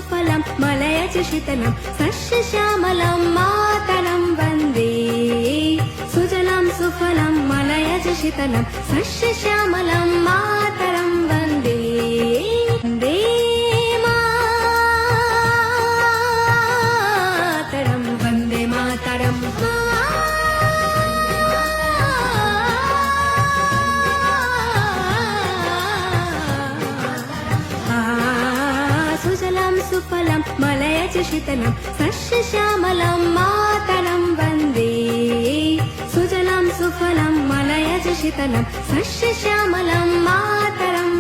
सुफलं मलयज शीतलं सस्यश्यामलं मातरं वन्दे सुजलं सुफलं मलयज शीतलं सस्यश्यामलं मातरं वन्दे वन्दे मातरं वन्दे मातरम् सुजलं सुफलं मलयज शीतलं सस्यश्यामलं मातरं वन्दे सुजलं सुफलं मलयज शीतलं सस्यश्यामलं मातरं